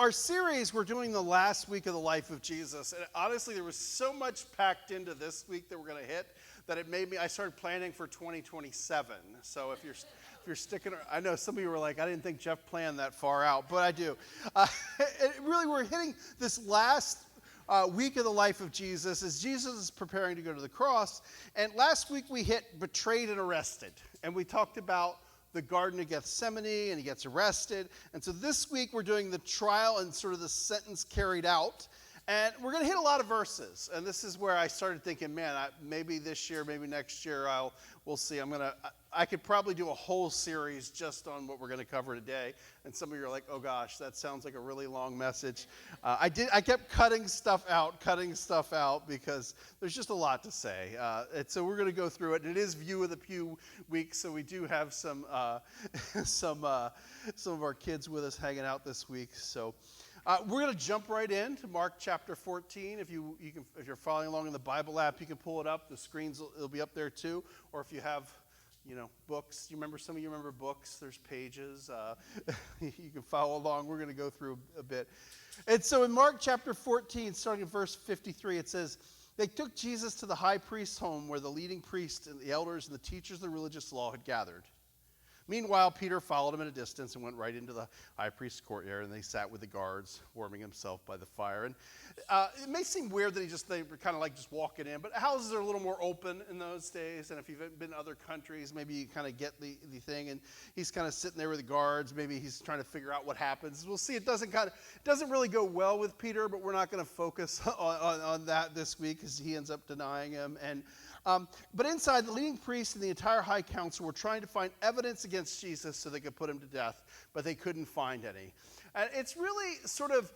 Our series, we're doing the last week of the life of Jesus. And honestly, there was so much packed into this week that we're going to hit that it made me, I started planning for 2027. So if you're sticking, I know some of you were like, I didn't think Jeff planned that far out, but I do. Really, we're hitting this last week of the life of Jesus as Jesus is preparing to go to the cross. And last week we hit betrayed and arrested. And we talked about the Garden of Gethsemane, and he gets arrested. And so this week we're doing the trial and sort of the sentence carried out. And we're going to hit a lot of verses. And this is where I started thinking, man, maybe this year, maybe next year, we'll see. I could probably do a whole series just on what we're going to cover today. And some of you are like, oh gosh, that sounds like a really long message. I kept cutting stuff out because there's just a lot to say. And so we're going to go through it. And it is View of the Pew week, so we do have some of our kids with us hanging out this week. So we're going to jump right in to Mark chapter 14. If you're following along in the Bible app, you can pull it up. The screens will be up there too. Or if you have books. Some of you remember books. There's pages. You can follow along. We're going to go through a bit. And so in Mark chapter 14, starting in verse 53, it says, they took Jesus to the high priest's home where the leading priests and the elders and the teachers of the religious law had gathered. Meanwhile, Peter followed him at a distance and went right into the high priest's courtyard, and they sat with the guards, warming himself by the fire. And it may seem weird that they were kind of like just walking in, but houses are a little more open in those days. And if you've been to other countries, maybe you kind of get the thing. And he's kind of sitting there with the guards. Maybe he's trying to figure out what happens. We'll see. It doesn't really go well with Peter, but we're not going to focus on that this week because he ends up denying him. And but inside, the leading priests and the entire high council were trying to find evidence against Jesus so they could put him to death, but they couldn't find any. And it's really sort of,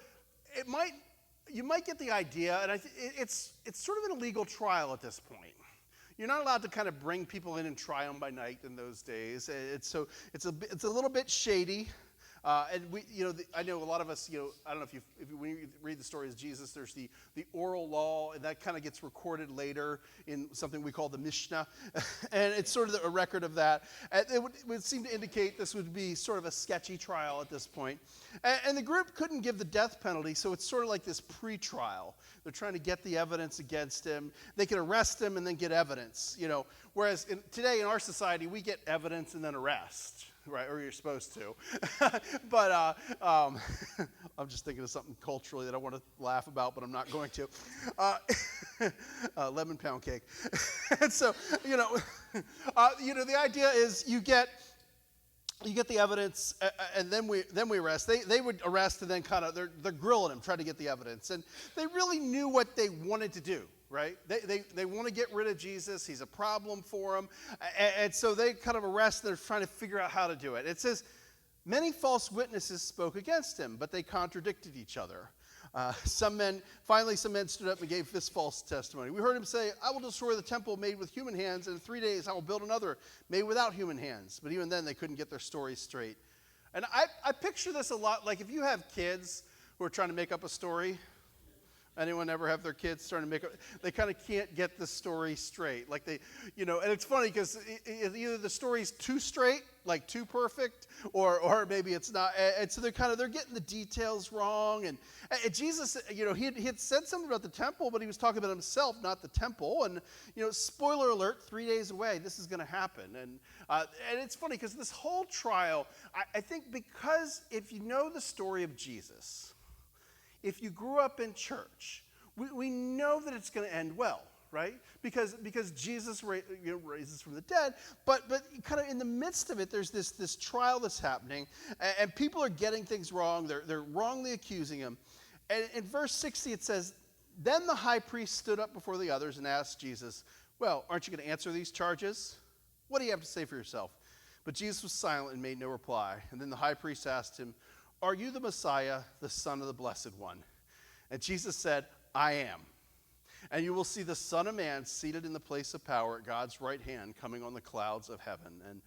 you might get the idea, and it's sort of an illegal trial at this point. You're not allowed to kind of bring people in and try them by night in those days. It's a little bit shady. And I know a lot of us, I don't know if when you read the story of Jesus, there's the oral law, and that kind of gets recorded later in something we call the Mishnah. And it's sort of a record of that. And it would seem to indicate this would be sort of a sketchy trial at this point. And the group couldn't give the death penalty, so it's sort of like this pre-trial. They're trying to get the evidence against him. They can arrest him and then get evidence, Whereas today in our society, we get evidence and then arrest. Right, or you're supposed to. But I'm just thinking of something culturally that I want to laugh about, but I'm not going to. Lemon pound cake. And so, the idea is you get the evidence, and then we arrest. They would arrest, and then kind of they're grilling him, trying to get the evidence, and they really knew what they wanted to do. Right? They want to get rid of Jesus. He's a problem for them. And so they kind of arrest. They're trying to figure out how to do it. It says, many false witnesses spoke against him, but they contradicted each other. Some men stood up and gave this false testimony. We heard him say, I will destroy the temple made with human hands, and in 3 days I will build another made without human hands. But even then they couldn't get their story straight. And I picture this a lot like if you have kids who are trying to make up a story. Anyone ever have their kids starting to make they kind of can't get the story straight. Like and it's funny because either the story's too straight, like too perfect, or maybe it's not. And so they're getting the details wrong. And Jesus, he had said something about the temple, but he was talking about himself, not the temple. And, spoiler alert, 3 days away, this is going to happen. And it's funny because this whole trial, I think because if you know the story of Jesus, if you grew up in church, we know that it's going to end well, right? Because Jesus raises from the dead, but kind of in the midst of it, there's this trial that's happening, and people are getting things wrong. They're wrongly accusing him. And in verse 60, it says, then the high priest stood up before the others and asked Jesus, well, aren't you going to answer these charges? What do you have to say for yourself? But Jesus was silent and made no reply. And then the high priest asked him, are you the Messiah, the Son of the Blessed One? And Jesus said, I am. And you will see the Son of Man seated in the place of power at God's right hand, coming on the clouds of heaven. And,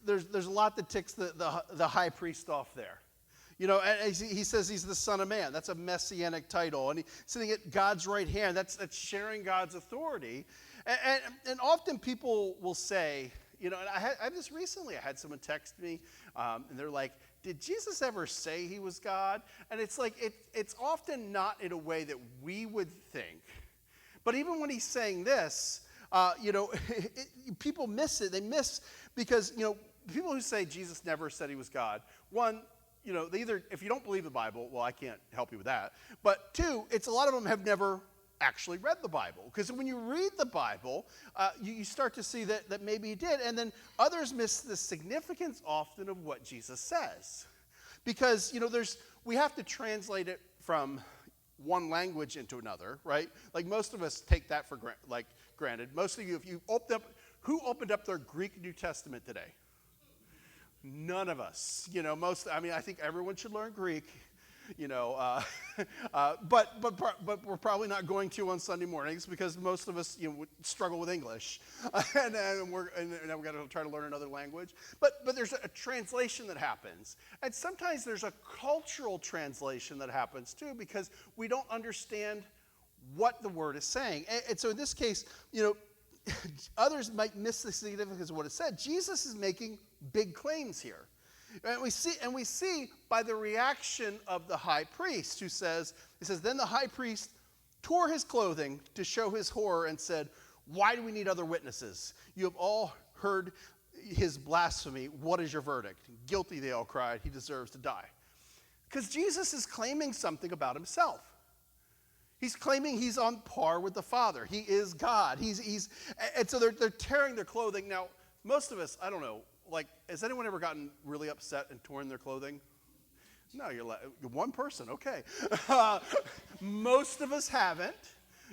there's a lot that ticks the high priest off there. And he says he's the Son of Man. That's a messianic title. And he's sitting at God's right hand. That's sharing God's authority. And often people will say, and I had this recently. I had someone text me, and they're like, did Jesus ever say he was God? And it's like, it's often not in a way that we would think. But even when he's saying this, people miss it. They miss because, people who say Jesus never said he was God, one, they either, if you don't believe the Bible, well, I can't help you with that. But two, it's a lot of them have never actually read the Bible. Because when you read the Bible, you start to see that maybe he did. And then others miss the significance often of what Jesus says. Because, we have to translate it from one language into another, right? Like most of us take that for granted. Most of you, if you who opened up their Greek New Testament today? None of us. I think everyone should learn Greek. But we're probably not going to on Sunday mornings because most of us struggle with English, and now we got to try to learn another language. But there's a translation that happens, and sometimes there's a cultural translation that happens too because we don't understand what the word is saying. And so in this case, others might miss the significance of what it said. Jesus is making big claims here. And we see by the reaction of the high priest who says, then the high priest tore his clothing to show his horror and said, why do we need other witnesses? You have all heard his blasphemy. What is your verdict? Guilty, they all cried. He deserves to die. Because Jesus is claiming something about himself. He's claiming he's on par with the Father. He is God. And so they're tearing their clothing. Now, most of us, I don't know, has anyone ever gotten really upset and torn their clothing? No, you're one person, okay. Most of us haven't.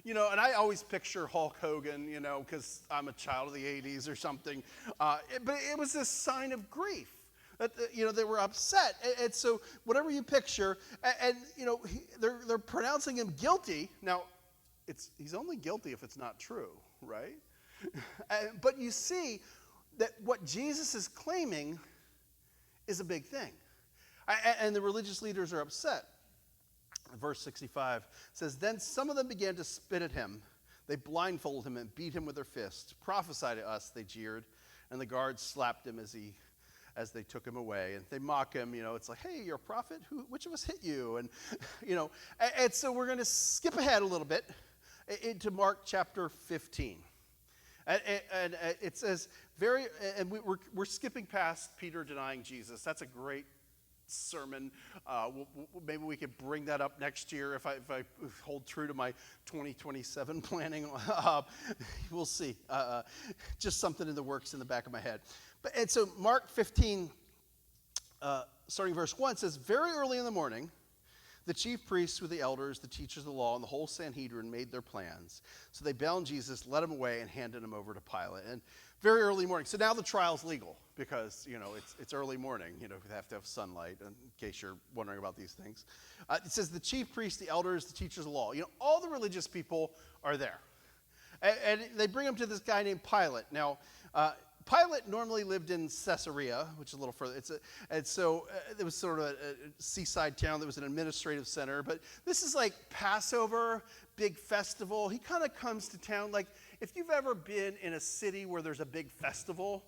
And I always picture Hulk Hogan, because I'm a child of the 80s or something. But it was this sign of grief. That, they were upset. And so whatever you picture, they're pronouncing him guilty. Now, he's only guilty if it's not true, right? But you see that what Jesus is claiming is a big thing. And the religious leaders are upset. Verse 65 says, then some of them began to spit at him. They blindfolded him and beat him with their fists. Prophesy to us, they jeered. And the guards slapped him as they took him away. And they mock him, it's like, hey, you're a prophet? Which of us hit you? And, and so we're going to skip ahead a little bit into Mark chapter 15. And it says, we're skipping past Peter denying Jesus. That's a great sermon. Maybe we could bring that up next year if I hold true to my 2027 planning. We'll see. Just something in the works in the back of my head. And so Mark 15, starting verse 1, says, very early in the morning, the chief priests with the elders, the teachers of the law, and the whole Sanhedrin made their plans. So they bound Jesus, led him away, and handed him over to Pilate. And very early morning. So now the trial's legal because, it's early morning. We have to have sunlight, in case you're wondering about these things. It says the chief priests, the elders, the teachers of the law. All the religious people are there. And they bring him to this guy named Pilate. Now, Pilate normally lived in Caesarea, which is a little further. It was sort of a seaside town that was an administrative center. But this is like Passover, big festival. He kind of comes to town. Like if you've ever been in a city where there's a big festival,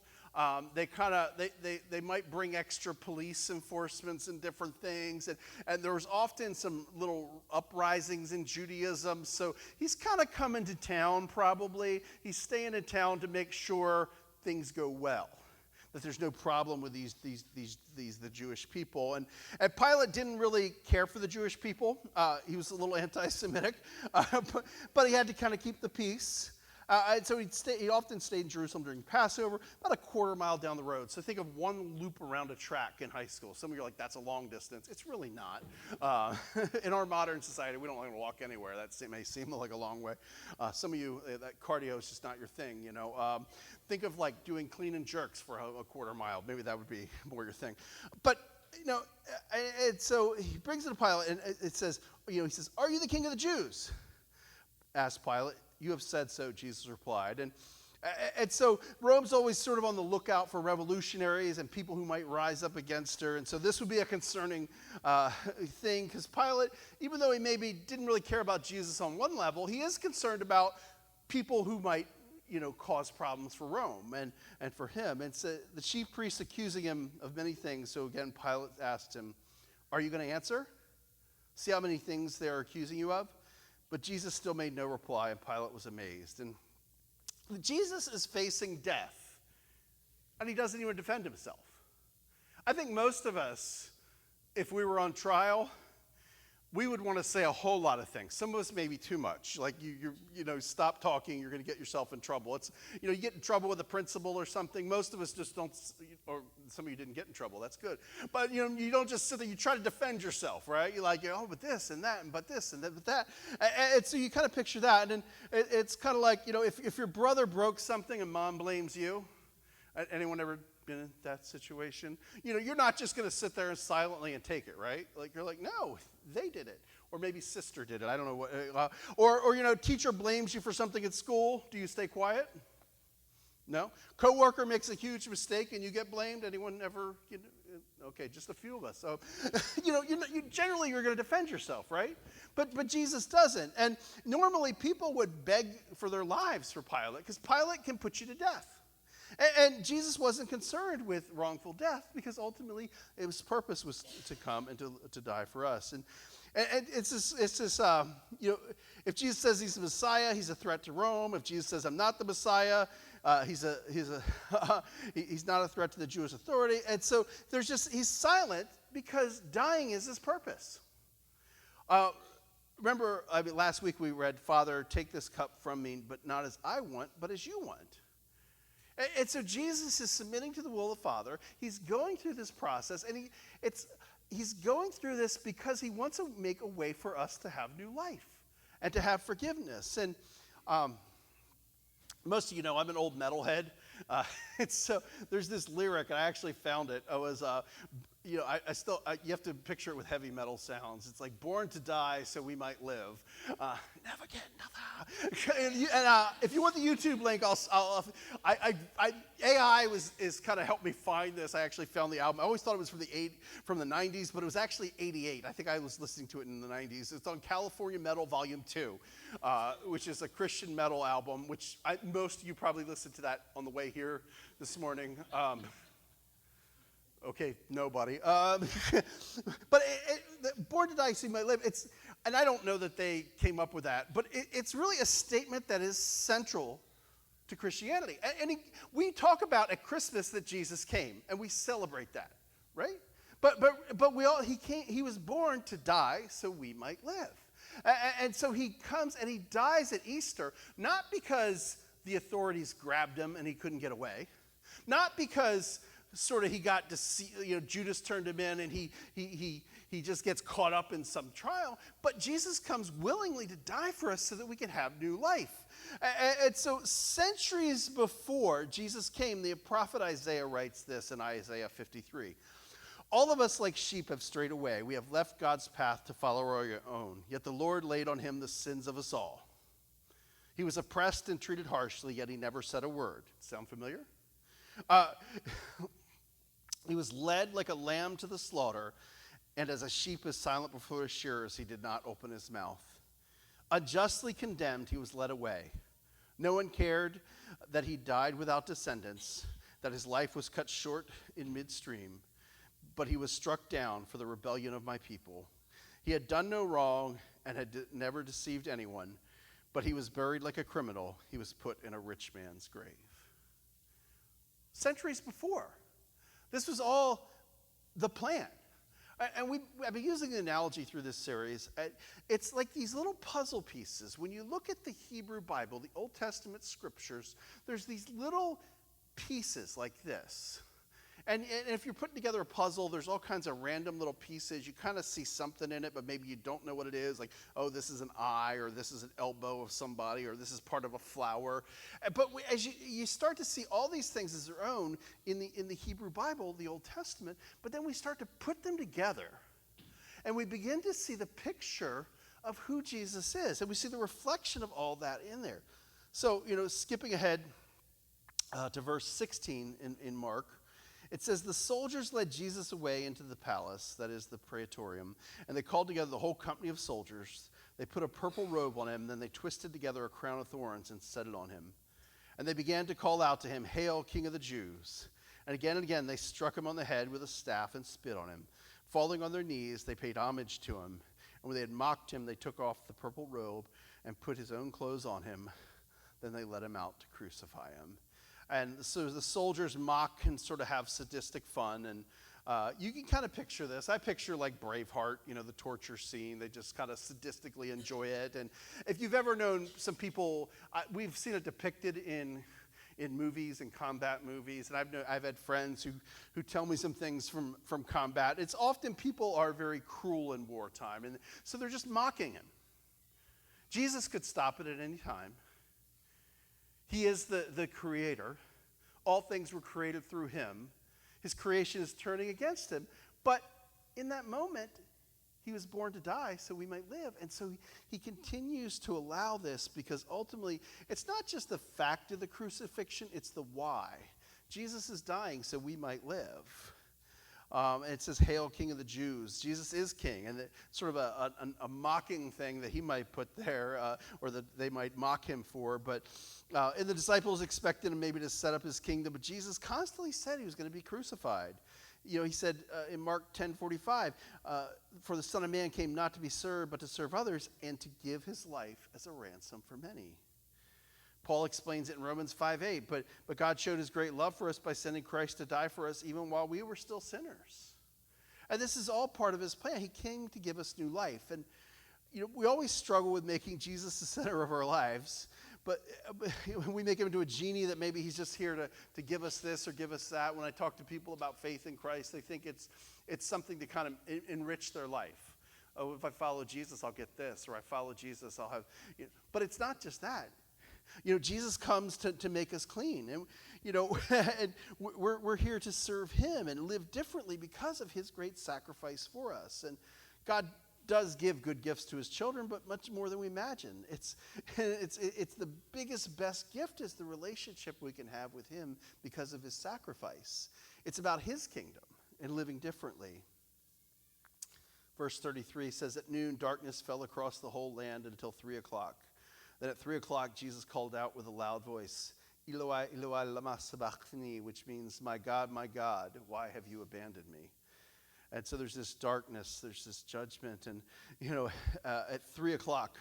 they might bring extra police enforcements and different things. And there was often some little uprisings in Judaism. So he's kind of coming to town probably. He's staying in town to make sure things go well, that there's no problem with the Jewish people. And Pilate didn't really care for the Jewish people. He was a little anti-Semitic, but he had to kind of keep the peace. And so he often stayed in Jerusalem during Passover, about a quarter mile down the road. So think of one loop around a track in high school. Some of you are like, that's a long distance. It's really not. In our modern society, we don't want to walk anywhere. That may seem like a long way. Some of you, that cardio is just not your thing, Think of like doing clean and jerks for a quarter mile. Maybe that would be more your thing. But, and so he brings it to Pilate, and it says, he says, are you the king of the Jews? Asked Pilate. You have said so, Jesus replied. And so Rome's always sort of on the lookout for revolutionaries and people who might rise up against her. And so this would be a concerning thing because Pilate, even though he maybe didn't really care about Jesus on one level, he is concerned about people who might cause problems for Rome and for him. And so the chief priests accusing him of many things. So again, Pilate asked him, are you going to answer? See how many things they're accusing you of? But Jesus still made no reply, and Pilate was amazed. And Jesus is facing death, and he doesn't even defend himself. I think most of us, if we were on trial, we would want to say a whole lot of things. Some of us maybe too much. Like stop talking, you're going to get yourself in trouble. It's you get in trouble with a principal or something. Most of us just don't, or some of you didn't get in trouble. That's good. But you don't just sit there. You try to defend yourself, right? You're like, but this and that, and but this and that, but that. And so you kind of picture that, and then it's kind of like if your brother broke something and mom blames you. Anyone ever been in that situation? You're not just going to sit there and silently and take it, right? Like you're like, no, they did it, or maybe sister did it. I don't know what. Or teacher blames you for something at school. Do you stay quiet? No. Coworker makes a huge mistake and you get blamed. Anyone ever? Okay, just a few of us. So, generally you're going to defend yourself, right? But Jesus doesn't. And normally people would beg for their lives for Pilate because Pilate can put you to death. And Jesus wasn't concerned with wrongful death because ultimately his purpose was to come and to die for us. And it's this if Jesus says he's the Messiah, he's a threat to Rome. If Jesus says I'm not the Messiah, he's not a threat to the Jewish authority. And so he's silent because dying is his purpose. Remember, last week we read, Father, take this cup from me, but not as I want, but as you want. And so Jesus is submitting to the will of the Father. He's going through this process, and he's going through this because he wants to make a way for us to have new life and to have forgiveness. And most of you know I'm an old metalhead. So there's this lyric, and I actually found it. I was, you have to picture it with heavy metal sounds. It's like, born to die so we might live. Never get nothing. And if you want the YouTube link, AI is kind of helped me find this. I actually found the album. I always thought it was from the 90s, but it was actually 88. I think I was listening to it in the 90s. It's on California Metal Volume 2, which is a Christian metal album, which most of you probably listened to that on the way here this morning. Okay, nobody. But born to die, so you might live. And I don't know that they came up with that, but it's really a statement that is central to Christianity. And we talk about at Christmas that Jesus came, and we celebrate that, right? But he was born to die so we might live. And so he comes and he dies at Easter, not because the authorities grabbed him and he couldn't get away, not because sort of he got Judas turned him in and he just gets caught up in some trial, but Jesus comes willingly to die for us so that we can have new life. And so centuries before Jesus came, the prophet Isaiah writes this in Isaiah 53. All of us like sheep have strayed away. We have left God's path to follow our own. Yet the Lord laid on him the sins of us all. He was oppressed and treated harshly, yet he never said a word. Sound familiar? He was led like a lamb to the slaughter, and as a sheep is silent before his shearers, he did not open his mouth. Unjustly condemned, he was led away. No one cared that he died without descendants, that his life was cut short in midstream, but he was struck down for the rebellion of my people. He had done no wrong and had never deceived anyone, but he was buried like a criminal. He was put in a rich man's grave. Centuries before. This was all the plan. And I've been using the analogy through this series. It's like these little puzzle pieces. When you look at the Hebrew Bible, the Old Testament scriptures, there's these little pieces like this. And if you're putting together a puzzle, there's all kinds of random little pieces. You kind of see something in it, but maybe you don't know what it is. Like, oh, this is an eye, or this is an elbow of somebody, or this is part of a flower. But as you start to see all these things as their own in the Hebrew Bible, the Old Testament, but then we start to put them together, and we begin to see the picture of who Jesus is, and we see the reflection of all that in there. So, skipping ahead to verse 16 in Mark, it says, the soldiers led Jesus away into the palace, that is the praetorium, and they called together the whole company of soldiers. They put a purple robe on him, then they twisted together a crown of thorns and set it on him. And they began to call out to him, "Hail, King of the Jews." And again, they struck him on the head with a staff and spit on him. Falling on their knees, they paid homage to him. And when they had mocked him, they took off the purple robe and put his own clothes on him. Then they led him out to crucify him. And so the soldiers mock and sort of have sadistic fun. And you can kind of picture this. I picture like Braveheart, the torture scene. They just kind of sadistically enjoy it. And if you've ever known some people, we've seen it depicted in movies and combat movies. And I've had friends who tell me some things from combat. It's often people are very cruel in wartime. And so they're just mocking him. Jesus could stop it at any time. He is the creator. All things were created through him. His creation is turning against him. But in that moment, he was born to die so we might live. And so he continues to allow this because ultimately, it's not just the fact of the crucifixion, it's the why. Jesus is dying so we might live. And it says, "Hail, King of the Jews." Jesus is king. And it's sort of a mocking thing that he might put there, or that they might mock him for. But and the disciples expected him maybe to set up his kingdom. But Jesus constantly said he was going to be crucified. He said in Mark 10:45, "For the Son of Man came not to be served, but to serve others, and to give his life as a ransom for many." Paul explains it in Romans 5:8, but God showed his great love for us by sending Christ to die for us even while we were still sinners. And this is all part of his plan. He came to give us new life. And we always struggle with making Jesus the center of our lives, but we make him into a genie that maybe he's just here to give us this or give us that. When I talk to people about faith in Christ, they think it's something to kind of enrich their life. Oh, if I follow Jesus, I'll get this, or I follow Jesus, I'll have. But it's not just that. Jesus comes to make us clean. And, and we're here to serve him and live differently because of his great sacrifice for us. And God does give good gifts to his children, but much more than we imagine. It's the biggest, best gift is the relationship we can have with him because of his sacrifice. It's about his kingdom and living differently. Verse 33 says, "At noon, darkness fell across the whole land until 3 o'clock. Then at 3 o'clock, Jesus called out with a loud voice, 'Eloi, Eloi, lama sabachthani,' which means, 'My God, why have you abandoned me?'" And so there's this darkness, there's this judgment. And, at 3 o'clock,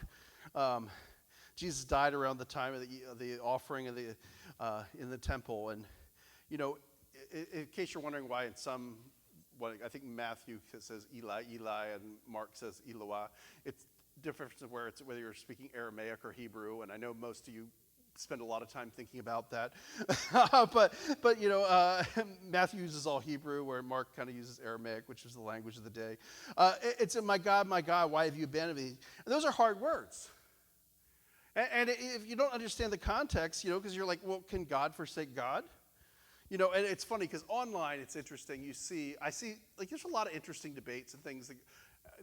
Jesus died around the time of the offering of in the temple. And, in case you're wondering why in I think Matthew says Eli, Eli, and Mark says Eloi. It's difference of whether you're speaking Aramaic or Hebrew, and I know most of you spend a lot of time thinking about that. but Matthew uses all Hebrew, where Mark kind of uses Aramaic, which is the language of the day. It's "My God, why have you abandoned me?" And those are hard words. And if you don't understand the context, because you're like, well, can God forsake God? And it's funny because online it's interesting. I see like there's a lot of interesting debates and things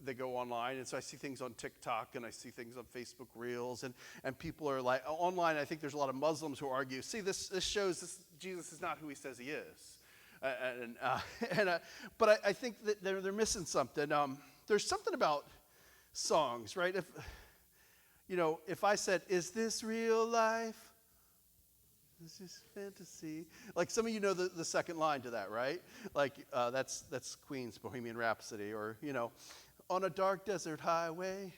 that go online, and so I see things on TikTok and I see things on Facebook Reels, and people are like online. I think there's a lot of Muslims who argue, see, this shows Jesus is not who he says he is, but I think that they're missing something. There's something about songs, right? If I said, "Is this real life? This is fantasy." Like some of you know the second line to that, right? Like that's Queen's Bohemian Rhapsody, or "On a dark desert highway."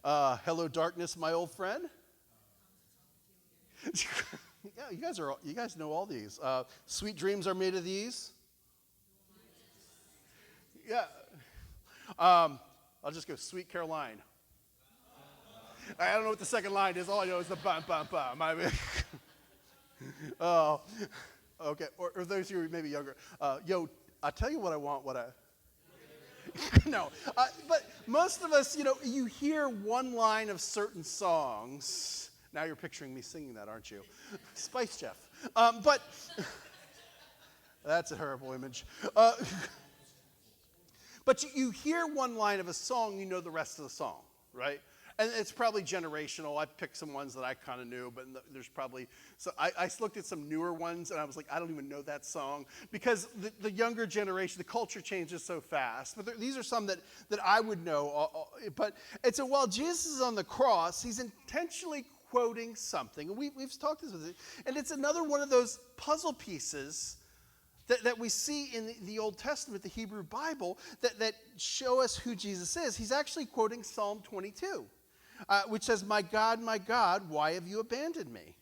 "Hello, darkness, my old friend." Yeah, you guys know all these. "Sweet dreams are made of these." Yeah. I'll just go "Sweet Caroline." I don't know what the second line is. All I know is the bum, bum, bum. Oh, okay. Or those who are maybe younger. "Yo, I'll tell you what I want, No. But most of us, you hear one line of certain songs. Now you're picturing me singing that, aren't you? Spice Jeff. But that's a horrible image. But you hear one line of a song, you know the rest of the song, right? And it's probably generational. I picked some ones that I kind of knew, but there's probably, so I looked at some newer ones and I was like, I don't even know that song, because the younger generation, the culture changes so fast. But these are some that I would know. But it's while Jesus is on the cross, he's intentionally quoting something. And we've talked this with it. And it's another one of those puzzle pieces that we see in the Old Testament, the Hebrew Bible, that show us who Jesus is. He's actually quoting Psalm 22. Which says, my God, why have you abandoned me?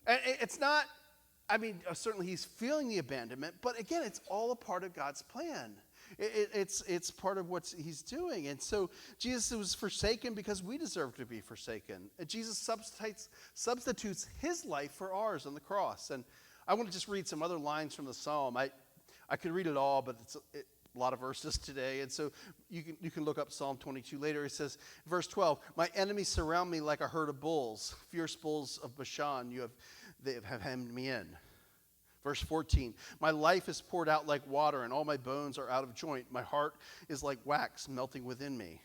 And it's not, certainly he's feeling the abandonment, but again, it's all a part of God's plan. It's part of what he's doing. And so Jesus was forsaken because we deserve to be forsaken. And Jesus substitutes his life for ours on the cross. And I want to just read some other lines from the psalm. I could read it all, but it's a lot of verses today, and so you can look up Psalm 22 later. It says, verse 12, my enemies surround me like a herd of bulls, fierce bulls of Bashan, they have hemmed me in. Verse 14, my life is poured out like water, and all my bones are out of joint. My heart is like wax melting within me.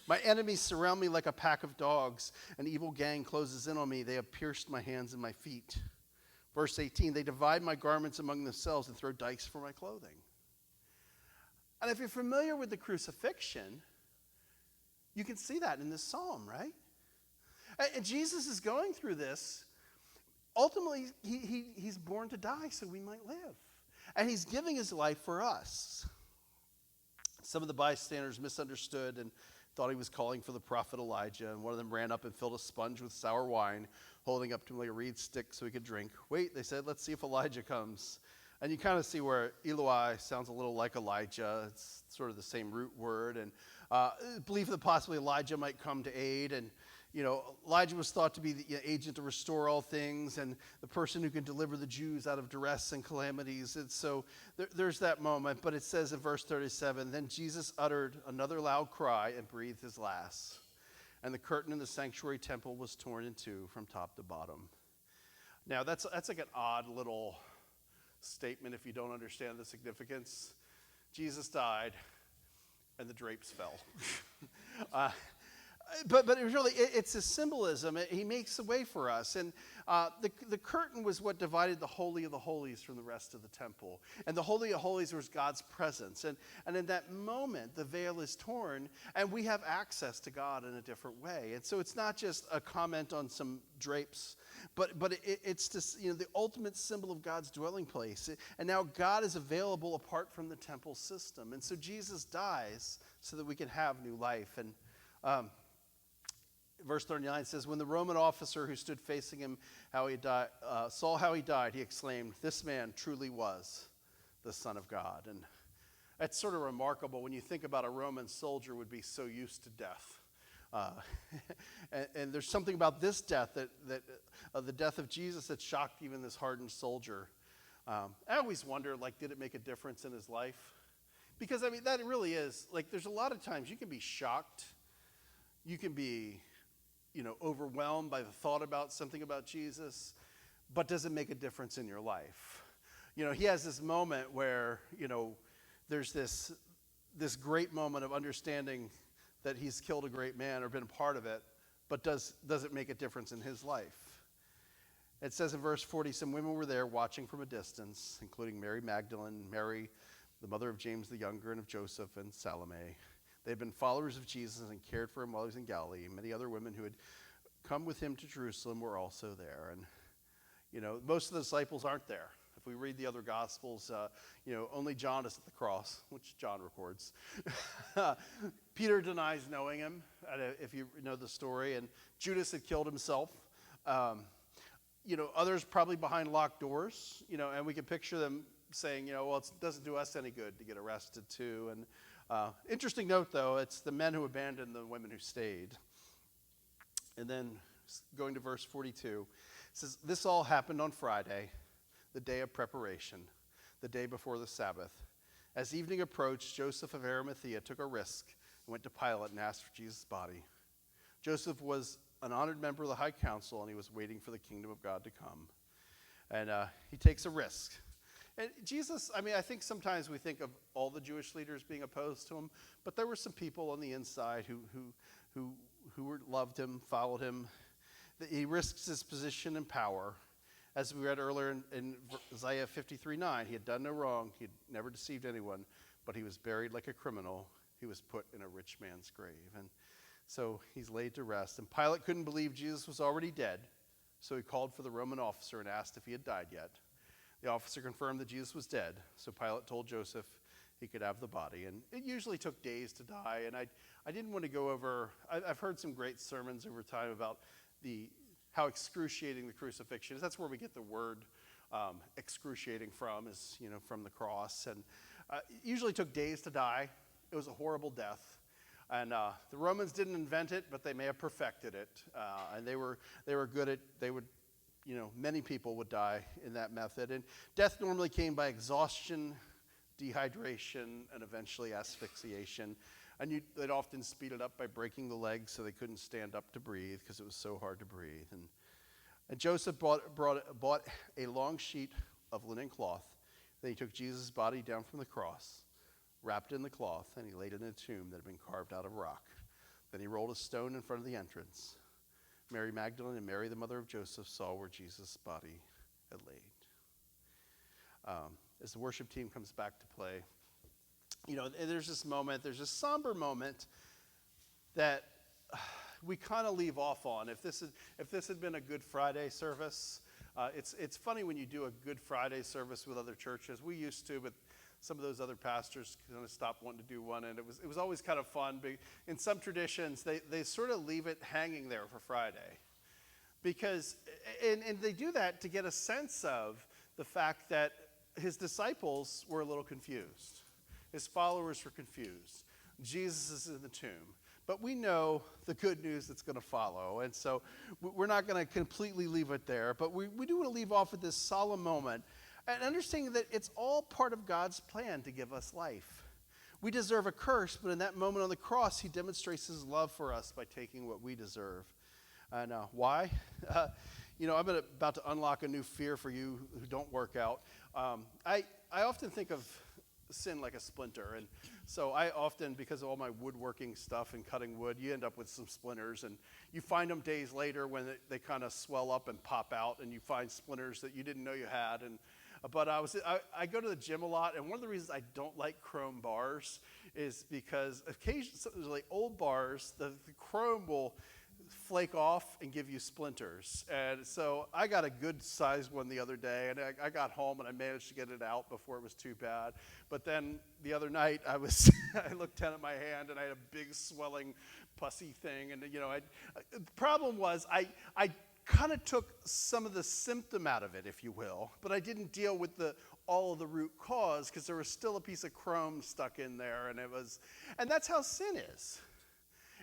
My enemies surround me like a pack of dogs. An evil gang closes in on me. They have pierced my hands and my feet. Verse 18, they divide my garments among themselves and throw dice for my clothing. And if you're familiar with the crucifixion, you can see that in this psalm, right? And Jesus is going through this. Ultimately, he's born to die so we might live. And he's giving his life for us. Some of the bystanders misunderstood and thought he was calling for the prophet Elijah. And one of them ran up and filled a sponge with sour wine, holding up to him like a reed stick so he could drink. Wait, they said, let's see if Elijah comes. And you kind of see where Eloi sounds a little like Elijah. It's sort of the same root word. And believe that possibly Elijah might come to aid. And, Elijah was thought to be the agent to restore all things and the person who can deliver the Jews out of duress and calamities. And so there's that moment. But it says in verse 37, then Jesus uttered another loud cry and breathed his last. And the curtain in the sanctuary temple was torn in two from top to bottom. Now, that's like an odd little statement if you don't understand the significance. Jesus died and the drapes fell. But it really, it's a symbolism. He makes a way for us. And the curtain was what divided the Holy of the Holies from the rest of the temple. And the Holy of Holies was God's presence. And in that moment, the veil is torn, and we have access to God in a different way. And so it's not just a comment on some drapes, but it's this, the ultimate symbol of God's dwelling place. And now God is available apart from the temple system. And so Jesus dies so that we can have new life. And verse 39 says, when the Roman officer who stood facing him saw how he died, he exclaimed, this man truly was the Son of God. And that's sort of remarkable when you think about a Roman soldier would be so used to death. And there's something about this death, the death of Jesus, that shocked even this hardened soldier. I always wonder, did it make a difference in his life? Because, that really is, there's a lot of times you can be shocked. You can be, overwhelmed by the thought about something about Jesus, but does it make a difference in your life? He has this moment where, there's this great moment of understanding that he's killed a great man or been a part of it, but does it make a difference in his life? It says in verse 40, some women were there watching from a distance, including Mary Magdalene, Mary, the mother of James the Younger, and of Joseph, and Salome. They had been followers of Jesus and cared for him while he was in Galilee. Many other women who had come with him to Jerusalem were also there. And, most of the disciples aren't there. If we read the other Gospels, only John is at the cross, which John records. Peter denies knowing him, if you know the story. And Judas had killed himself. Others probably behind locked doors, and we can picture them saying, well, it doesn't do us any good to get arrested too. And interesting note, though, it's the men who abandoned the women who stayed. And then going to verse 42, it says, this all happened on Friday, the day of preparation, the day before the Sabbath. As evening approached, Joseph of Arimathea took a risk and went to Pilate and asked for Jesus' body. Joseph was an honored member of the high council, and he was waiting for the kingdom of God to come. And he takes a risk. And Jesus, I mean, I think sometimes we think of all the Jewish leaders being opposed to him, but there were some people on the inside who loved him, followed him. He risks his position and power. As we read earlier in Isaiah 53:9, he had done no wrong. He had never deceived anyone, but he was buried like a criminal. He was put in a rich man's grave. And so he's laid to rest. And Pilate couldn't believe Jesus was already dead, so he called for the Roman officer and asked if he had died yet. The officer confirmed that Jesus was dead, so Pilate told Joseph he could have the body. And it usually took days to die, and I didn't want to go over, I've heard some great sermons over time about how excruciating the crucifixion is. That's where we get the word excruciating from, is, from the cross. And it usually took days to die. It was a horrible death. And the Romans didn't invent it, but they may have perfected it. And they were good at, many people would die in that method. And death normally came by exhaustion, dehydration, and eventually asphyxiation. And they'd often speed it up by breaking the legs so they couldn't stand up to breathe because it was so hard to breathe. And Joseph bought a long sheet of linen cloth. Then he took Jesus' body down from the cross, wrapped it in the cloth, and he laid it in a tomb that had been carved out of rock. Then he rolled a stone in front of the entrance. Mary Magdalene and Mary, the mother of Joseph, saw where Jesus' body had laid. As the worship team comes back to play, there's this somber moment that we kind of leave off on. If this had been a Good Friday service, it's funny when you do a Good Friday service with other churches. We used to, but some of those other pastors kind of stopped wanting to do one, and it was always kind of fun. In some traditions, they sort of leave it hanging there for Friday, because and they do that to get a sense of the fact that his disciples were a little confused. His followers were confused. Jesus is in the tomb. But we know the good news that's going to follow. And so we're not going to completely leave it there. But we do want to leave off at this solemn moment and understanding that it's all part of God's plan to give us life. We deserve a curse, but in that moment on the cross, he demonstrates his love for us by taking what we deserve. And why? I'm about to unlock a new fear for you who don't work out. I often think of sin like a splinter, and so I often, because of all my woodworking stuff and cutting wood, you end up with some splinters, and you find them days later when they kind of swell up and pop out, and you find splinters that you didn't know you had. But I go to the gym a lot, and one of the reasons I don't like chrome bars is because occasionally old bars, the chrome will flake off and give you splinters. And so I got a good sized one the other day, and I got home and I managed to get it out before it was too bad. But then the other night I looked down at my hand and I had a big swelling pussy thing. And the problem was I kind of took some of the symptom out of it, if you will, but I didn't deal with all of the root cause, because there was still a piece of chrome stuck in there, and that's how sin is.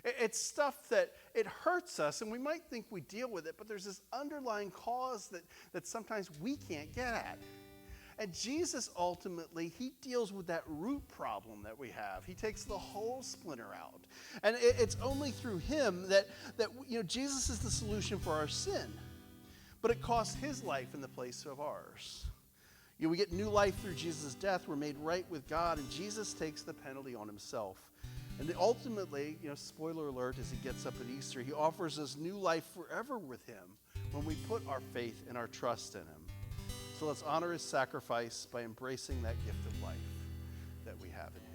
It's stuff that it hurts us, and we might think we deal with it, but there's this underlying cause that sometimes we can't get at. And Jesus ultimately, he deals with that root problem that we have. He takes the whole splinter out. And it's only through him that Jesus is the solution for our sin. But it costs his life in the place of ours. We get new life through Jesus' death. We're made right with God, and Jesus takes the penalty on himself. And ultimately, spoiler alert, as he gets up at Easter, he offers us new life forever with him when we put our faith and our trust in him. So let's honor his sacrifice by embracing that gift of life that we have in him.